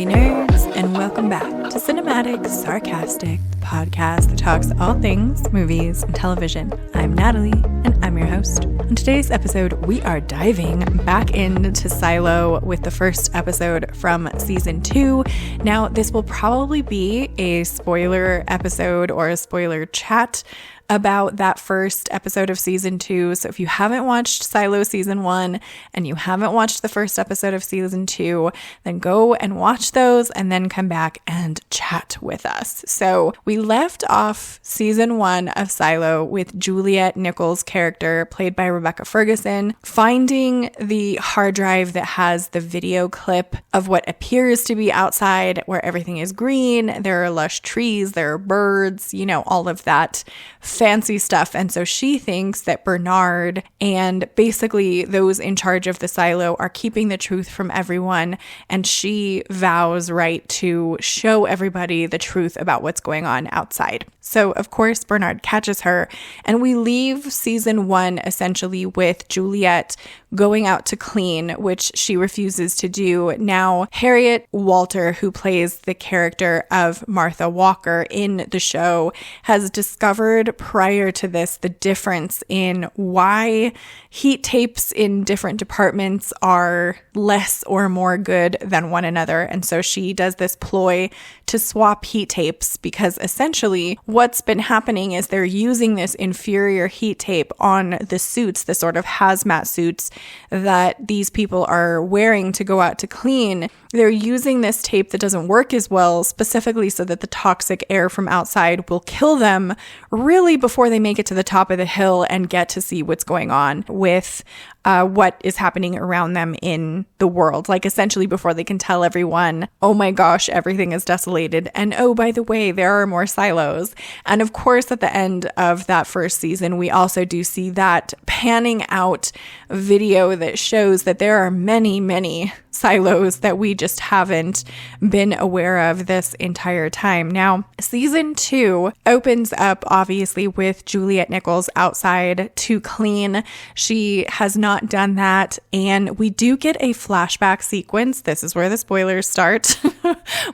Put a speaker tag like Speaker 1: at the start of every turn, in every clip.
Speaker 1: movie nerds, and welcome back to Cinematic Sarcastic, the podcast that talks all things movies and television. I'm Natalie, and I'm your host. On today's episode, we are diving back into Silo with the first episode from season 2. Now, this will probably be a spoiler episode or a spoiler chat about that first episode of season 2. So if you haven't watched Silo season 1 and you haven't watched the first episode of season 2, then go and watch those and then come back and chat with us. So we left off season 1 of Silo with Juliet Nichols' character, played by Rebecca Ferguson, finding the hard drive that has the video clip of what appears to be outside, where everything is green, there are lush trees, there are birds, all of that fancy stuff. And so she thinks that Bernard and basically those in charge of the silo are keeping the truth from everyone. And she vows, to show everybody the truth about what's going on outside. So of course, Bernard catches her, and we leave season 1 essentially with Juliet going out to clean, which she refuses to do. Now, Harriet Walter, who plays the character of Martha Walker in the show, has discovered prior to this the difference in why heat tapes in different departments are less or more good than one another. And so she does this ploy to swap heat tapes, because essentially what's been happening is they're using this inferior heat tape on the suits, the sort of hazmat suits that these people are wearing to go out to clean. They're using this tape that doesn't work as well, specifically so that the toxic air from outside will kill them really before they make it to the top of the hill and get to see what's going on with what is happening around them in the world. Like essentially before they can tell everyone, oh my gosh, everything is desolated. And oh, by the way, there are more silos. And of course, at the end of that first season, we also do see that panning out video that shows that there are many, many silos that we just haven't been aware of this entire time. Now, season 2 opens up obviously with Juliet Nichols outside to clean. She has not done that, and we do get a flashback sequence. This is where the spoilers start.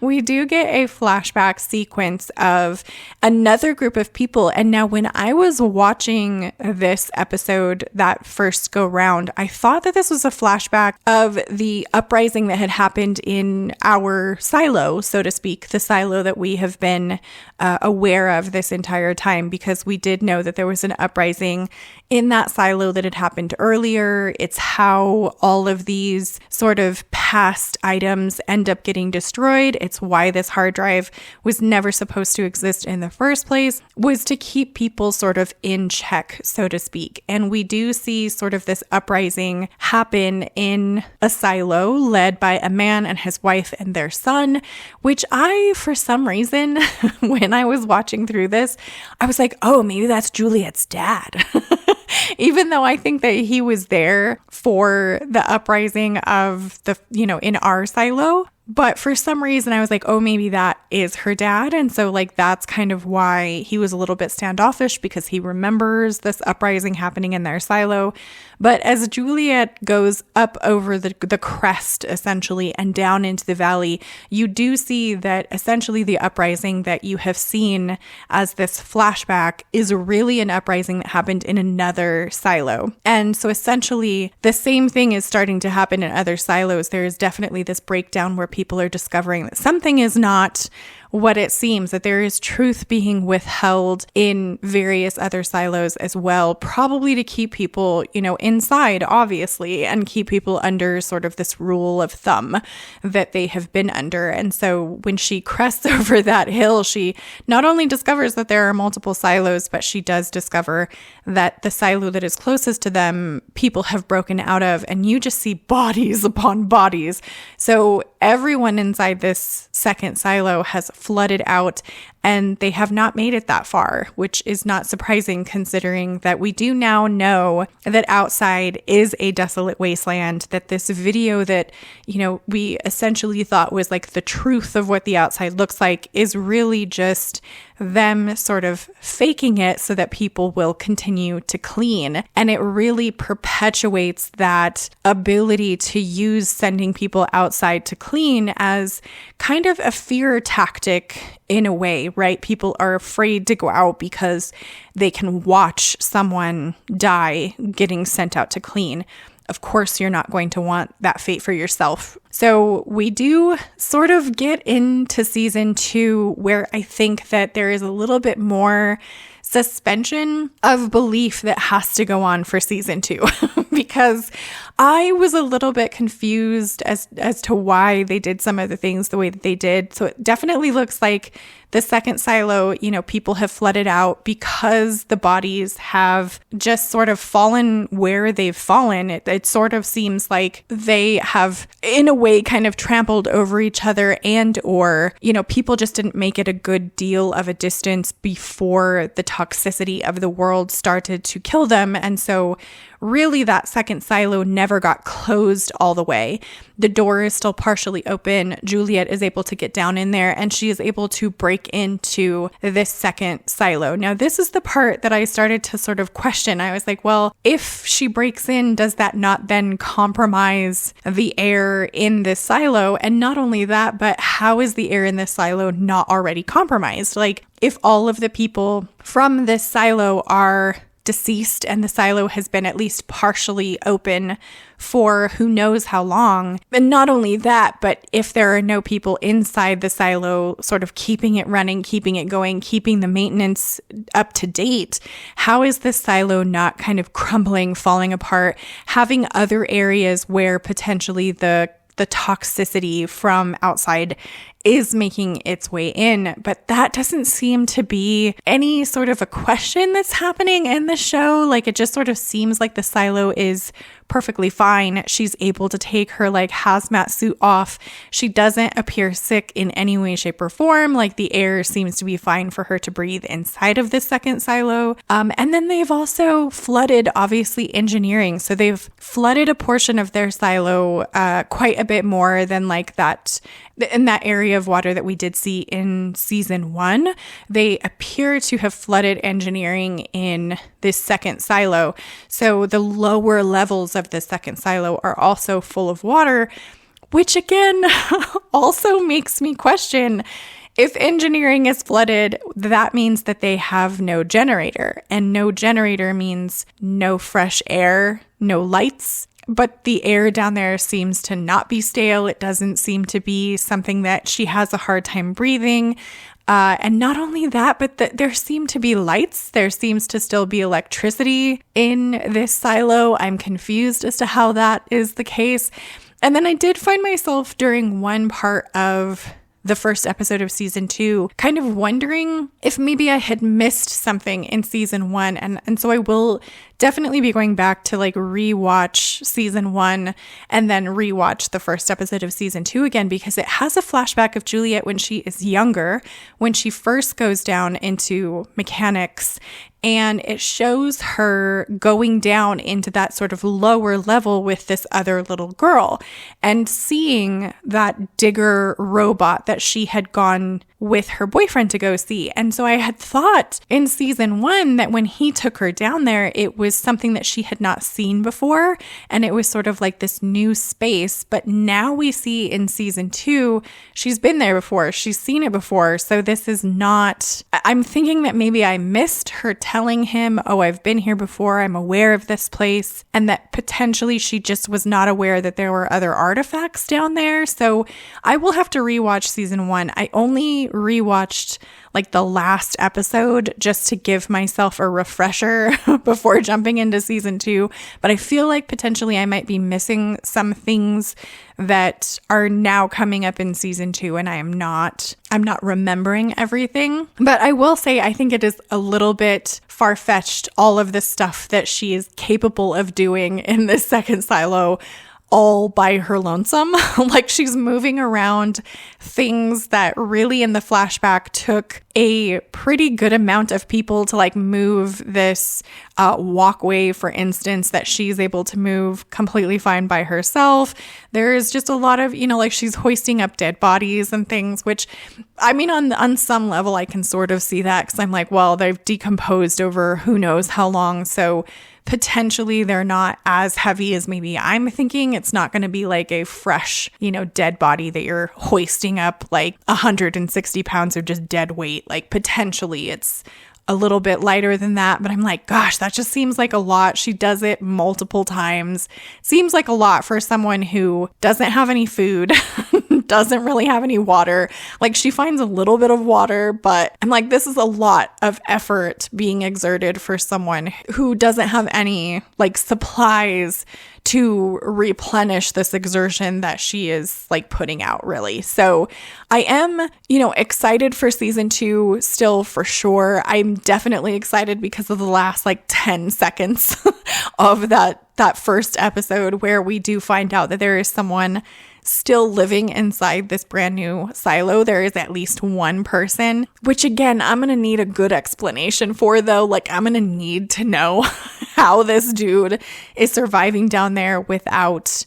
Speaker 1: We do get a flashback sequence of another group of people. And now when I was watching this episode that first go round, I thought that this was a flashback of the uprising that had happened in our silo, so to speak, the silo that we have been aware of this entire time, because we did know that there was an uprising in that silo that had happened earlier. It's how all of these sort of past items end up getting destroyed. It's why this hard drive was never supposed to exist in the first place, was to keep people sort of in check, so to speak. And we do see sort of this uprising happen in a silo led by a man and his wife and their son, which I, for some reason, when I was watching through this, I was like, oh, maybe that's Juliet's dad. Even though I think that he was there for the uprising of the, in our silo. But for some reason, I was like, oh, maybe that is her dad. And so that's kind of why he was a little bit standoffish, because he remembers this uprising happening in their silo. But as Juliet goes up over the crest, essentially, and down into the valley, you do see that essentially the uprising that you have seen as this flashback is really an uprising that happened in another silo. And so essentially the same thing is starting to happen in other silos. There is definitely this breakdown where people are discovering that something is not what it seems, that there is truth being withheld in various other silos as well, probably to keep people, inside, obviously, and keep people under sort of this rule of thumb that they have been under. And so when she crests over that hill, she not only discovers that there are multiple silos, but she does discover that the silo that is closest to them, people have broken out of, and you just see bodies upon bodies. So everyone inside this second silo has flooded out, And they have not made it that far, which is not surprising considering that we do now know that outside is a desolate wasteland, that this video that, we essentially thought was like the truth of what the outside looks like is really just them sort of faking it so that people will continue to clean. And it really perpetuates that ability to use sending people outside to clean as kind of a fear tactic in a way, right? People are afraid to go out because they can watch someone die getting sent out to clean. Of course, you're not going to want that fate for yourself. So we do sort of get into season 2 where I think that there is a little bit more suspension of belief that has to go on for season 2 because I was a little bit confused as to why they did some of the things the way that they did. So it definitely looks like the second silo, people have flooded out because the bodies have just sort of fallen where they've fallen. It sort of seems like they have, in a way, kind of trampled over each other or, people just didn't make it a good deal of a distance before the toxicity of the world started to kill them. And so really that second silo never got closed all the way. The door is still partially open. Juliet is able to get down in there and she is able to break into this second silo. Now, this is the part that I started to sort of question. I was like, well, if she breaks in, does that not then compromise the air in this silo? And not only that, but how is the air in this silo not already compromised? Like, if all of the people from this silo are deceased and the silo has been at least partially open for who knows how long. And not only that, but if there are no people inside the silo sort of keeping it running, keeping it going, keeping the maintenance up to date, how is this silo not kind of crumbling, falling apart, having other areas where potentially the toxicity from outside is making its way in, but that doesn't seem to be any sort of a question that's happening in the show. Like, it just sort of seems like the silo is perfectly fine. She's able to take her like hazmat suit off. She doesn't appear sick in any way, shape, or form. Like, the air seems to be fine for her to breathe inside of this second silo. And then they've also flooded, obviously, engineering. So they've flooded a portion of their silo quite a bit more than like that in that area of water that we did see in season 1. They appear to have flooded engineering in this second silo. So the lower levels of the second silo are also full of water, which again also makes me question, if engineering is flooded, that means that they have no generator, and no generator means no fresh air, no lights. But the air down there seems to not be stale. It doesn't seem to be something that she has a hard time breathing. And not only that, but there seem to be lights. There seems to still be electricity in this silo. I'm confused as to how that is the case. And then I did find myself during one part of the first episode of season 2, kind of wondering if maybe I had missed something in season 1. And so I will definitely be going back to like rewatch season 1 and then rewatch the first episode of season 2 again, because it has a flashback of Juliet when she is younger, when she first goes down into mechanics, and it shows her going down into that sort of lower level with this other little girl and seeing that digger robot that she had gone with her boyfriend to go see. And so I had thought in season 1 that when he took her down there, it was something that she had not seen before. And it was sort of like this new space. But now we see in season 2, she's been there before. She's seen it before. So this is not, I'm thinking that maybe I missed her telling him, oh, I've been here before. I'm aware of this place. And that potentially she just was not aware that there were other artifacts down there. So I will have to rewatch season 1. I only rewatched like the last episode just to give myself a refresher before jumping into season 2. But I feel like potentially I might be missing some things that are now coming up in season 2, and I'm not remembering everything. But I will say I think it is a little bit far-fetched, all of the stuff that she is capable of doing in this second silo. all by her lonesome. Like she's moving around things that really in the flashback took a pretty good amount of people to like move this walkway, for instance, that she's able to move completely fine by herself. There is just a lot of, like she's hoisting up dead bodies and things, which I mean, on some level, I can sort of see that because I'm like, well, they've decomposed over who knows how long. So potentially they're not as heavy as maybe I'm thinking. It's not going to be like a fresh, dead body that you're hoisting up like 160 pounds of just dead weight. Like potentially it's a little bit lighter than that, but I'm like, gosh, that just seems like a lot. She does it multiple times. Seems like a lot for someone who doesn't have any food, doesn't really have any water. Like she finds a little bit of water, but I'm like, this is a lot of effort being exerted for someone who doesn't have any like supplies to replenish this exertion that she is like putting out, really. So I am, excited for season 2 still for sure. I'm definitely excited because of the last like 10 seconds of that first episode where we do find out that there is someone still living inside this brand new silo. There is at least one person, which again, I'm going to need a good explanation for though. Like I'm going to need to know how this dude is surviving down there without,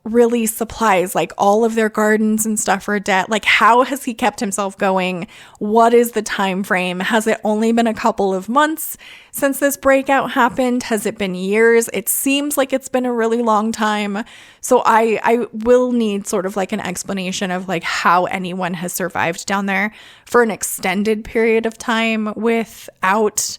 Speaker 1: really supplies, like all of their gardens and stuff are dead. Like how has he kept himself going? What is the time frame? Has it only been a couple of months since this breakout happened? Has it been years? It seems like it's been a really long time. So I will need sort of like an explanation of like how anyone has survived down there for an extended period of time without,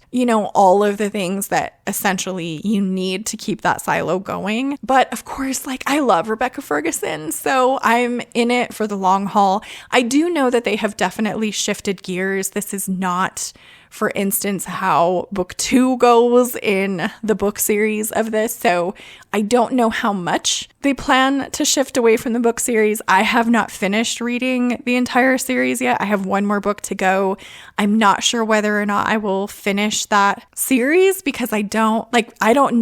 Speaker 1: all of the things that essentially you need to keep that silo going. But of course, like I love Rebecca Ferguson, so I'm in it for the long haul. I do know that they have definitely shifted gears. This is not, for instance, how book 2 goes in the book series of this. So I don't know how much they plan to shift away from the book series. I have not finished reading the entire series yet. I have one more book to go. I'm not sure whether or not I will finish that series because I don't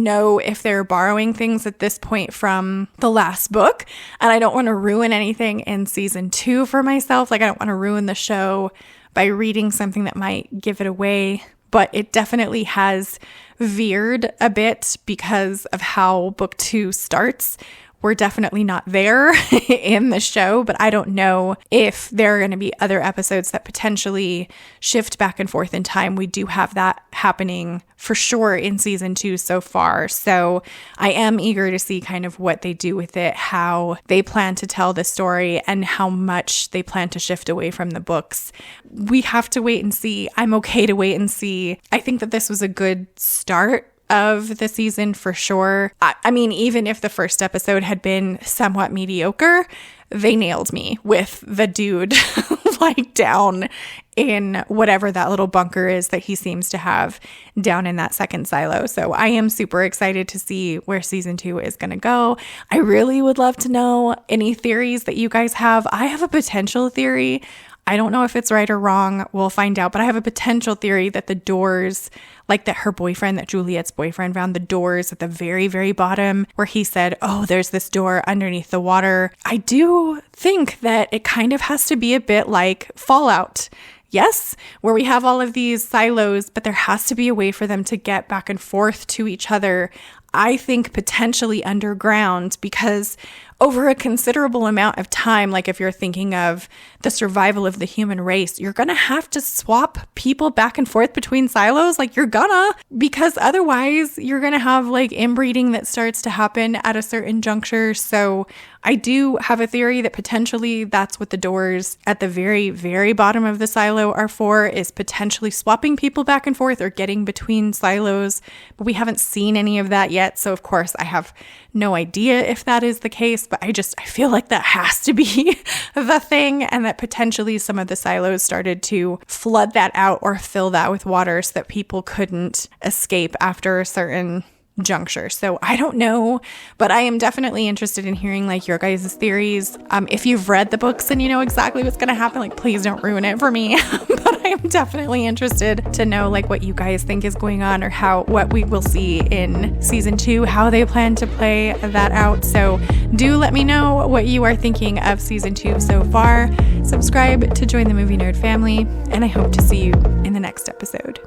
Speaker 1: know if they're borrowing things at this point from the last book. And I don't want to ruin anything in season 2 for myself. Like I don't want to ruin the show by reading something that might give it away, but it definitely has veered a bit because of how book 2 starts. We're definitely not there in the show, but I don't know if there are going to be other episodes that potentially shift back and forth in time. We do have that happening for sure in season 2 so far. So I am eager to see kind of what they do with it, how they plan to tell the story, and how much they plan to shift away from the books. We have to wait and see. I'm okay to wait and see. I think that this was a good start of the season for sure. I mean, even if the first episode had been somewhat mediocre, they nailed me with the dude like down in whatever that little bunker is that he seems to have down in that second silo. So I am super excited to see where season 2 is going to go. I really would love to know any theories that you guys have. I have a potential theory. I don't know if it's right or wrong. We'll find out. But I have a potential theory that the doors, like that her boyfriend, that Juliet's boyfriend found the doors at the very, very bottom where he said, oh, there's this door underneath the water. I do think that it kind of has to be a bit like Fallout. Yes, where we have all of these silos, but there has to be a way for them to get back and forth to each other. I think potentially underground, because over a considerable amount of time, like if you're thinking of the survival of the human race, you're going to have to swap people back and forth between silos. Like you're gonna, because otherwise you're going to have like inbreeding that starts to happen at a certain juncture. So I do have a theory that potentially that's what the doors at the very, very bottom of the silo are for, is potentially swapping people back and forth or getting between silos. But we haven't seen any of that yet. So of course I have no idea if that is the case, but I feel like that has to be the thing, and that potentially some of the silos started to flood that out or fill that with water so that people couldn't escape after a certain juncture. So I don't know, but I am definitely interested in hearing like your guys' theories. If you've read the books and you know exactly what's going to happen, like please don't ruin it for me. But I am definitely interested to know like what you guys think is going on, or what we will see in season 2, how they plan to play that out. So do let me know what you are thinking of season 2 so far. Subscribe to join the Movie Nerd family, and I hope to see you in the next episode.